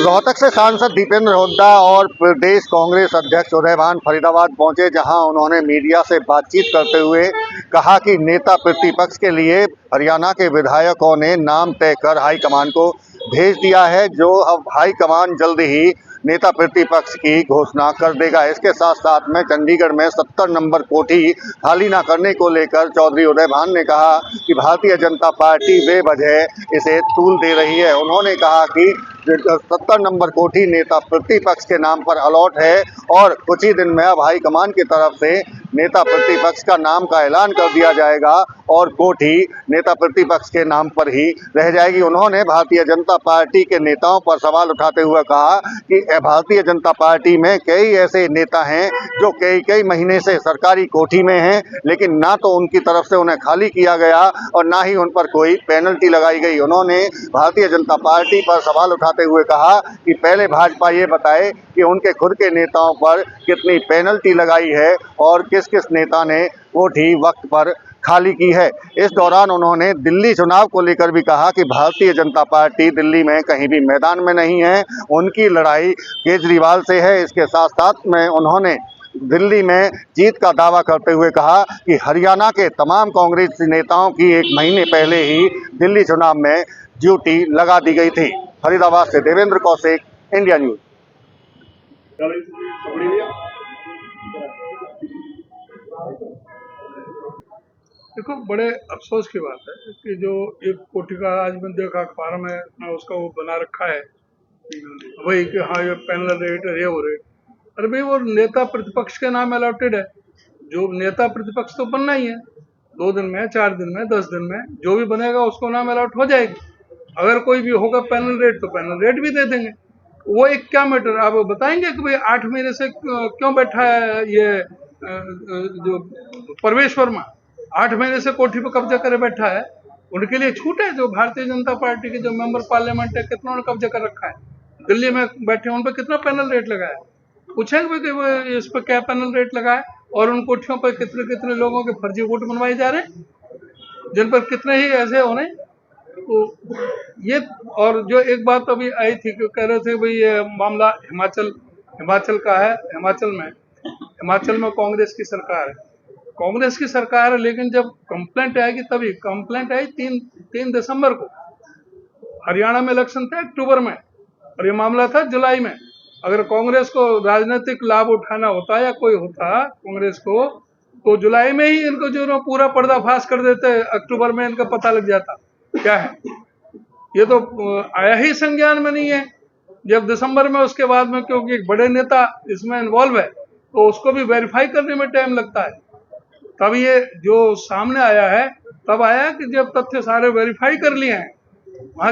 रोहतक से सांसद दीपेंद्र हुड्डा और प्रदेश कांग्रेस अध्यक्ष उदयभान फरीदाबाद पहुंचे, जहां उन्होंने मीडिया से बातचीत करते हुए कहा कि नेता प्रतिपक्ष के लिए हरियाणा के विधायकों ने नाम तय कर हाईकमान को भेज दिया है, जो अब हाईकमान जल्द ही नेता प्रतिपक्ष की घोषणा कर देगा। इसके साथ साथ में चंडीगढ़ में 70 नंबर कोठी खाली न करने को लेकर चौधरी उदयभान ने कहा कि भारतीय जनता पार्टी बेवजह इसे तूल दे रही है। उन्होंने कहा कि 70 नंबर कोठी नेता प्रतिपक्ष के नाम पर अलॉट है और कुछ ही दिन में अब हाईकमान की तरफ से नेता प्रतिपक्ष का नाम का ऐलान कर दिया जाएगा और कोठी नेता प्रतिपक्ष के नाम पर ही रह जाएगी। उन्होंने भारतीय जनता पार्टी के नेताओं पर सवाल उठाते हुए कहा कि भारतीय जनता पार्टी में कई ऐसे नेता हैं जो कई महीने से सरकारी कोठी में हैं, लेकिन ना तो उनकी तरफ से उन्हें खाली किया गया और ना ही उन पर कोई पेनल्टी लगाई गई। उन्होंने भारतीय जनता पार्टी पर सवाल उठाते हुए कहा कि पहले भाजपा ये बताए कि उनके खुद के नेताओं पर कितनी पेनल्टी लगाई है और किस किस नेता ने कोठी वक्त पर खाली की है। इस दौरान उन्होंने दिल्ली चुनाव को लेकर भी कहा कि भारतीय जनता पार्टी दिल्ली में कहीं भी मैदान में नहीं है, उनकी लड़ाई केजरीवाल से है। इसके साथ साथ में उन्होंने दिल्ली में जीत का दावा करते हुए कहा कि हरियाणा के तमाम कांग्रेस नेताओं की 1 महीने पहले ही दिल्ली चुनाव में ड्यूटी लगा दी गई थी। फरीदाबाद से देवेंद्र कौशिक, इंडिया न्यूज। देखो, बड़े अफसोस की बात है कि जो एक कोठी का आज मैंने देखा अखबार में उसका वो बना रखा है वही कि हाँ ये पैनल रेट है, ये वो रेट। अरे भाई, वो नेता प्रतिपक्ष के नाम अलॉटेड है। जो नेता प्रतिपक्ष तो बनना ही है, 2 दिन में, 4 दिन में, 10 दिन में जो भी बनेगा उसको नाम अलॉट हो जाएगी। अगर कोई भी होगा पैनल रेट तो पैनल रेट भी दे देंगे। वो एक क्या मैटर, आप बताएंगे कि भाई 8 महीने से क्यों बैठा है ये जो प्रवेश वर्मा 8 महीने से कोठी पर कब्जा करे बैठा है। उनके लिए छूट है। जो भारतीय जनता पार्टी के जो मेंबर पार्लियामेंट है, कितना उन्होंने कब्जा कर रखा है, दिल्ली में बैठे उन पर कितना पैनल रेट लगा है। पूछेंगे कि वो इस पर क्या पैनल रेट लगा है और उन कोठियों पर कितने कितने लोगों के फर्जी वोट बनवाए जा रहे हैं, जिन पर कितने ही ऐसे होने। तो ये, और जो एक बात अभी आई थी कि कह रहे थे भाई ये मामला हिमाचल का है। हिमाचल में कांग्रेस की सरकार है, लेकिन जब कंप्लेंट आएगी तभी। कंप्लेंट आई 3 दिसंबर को। हरियाणा में इलेक्शन था अक्टूबर में और ये मामला था जुलाई में। अगर कांग्रेस को राजनीतिक लाभ उठाना होता या कोई होता कांग्रेस को, तो जुलाई में ही इनको जो पूरा पर्दाफाश कर देते, अक्टूबर में इनका पता लग जाता क्या है। ये तो आया ही संज्ञान में नहीं है। जब दिसंबर में, उसके बाद में, क्योंकि एक बड़े नेता इसमें इन्वॉल्व है तो उसको भी वेरीफाई करने में टाइम लगता है। तब ये जो सामने आया है, तब आया कि जब तथ्य सारे वेरीफाई कर लिए हैं। वहां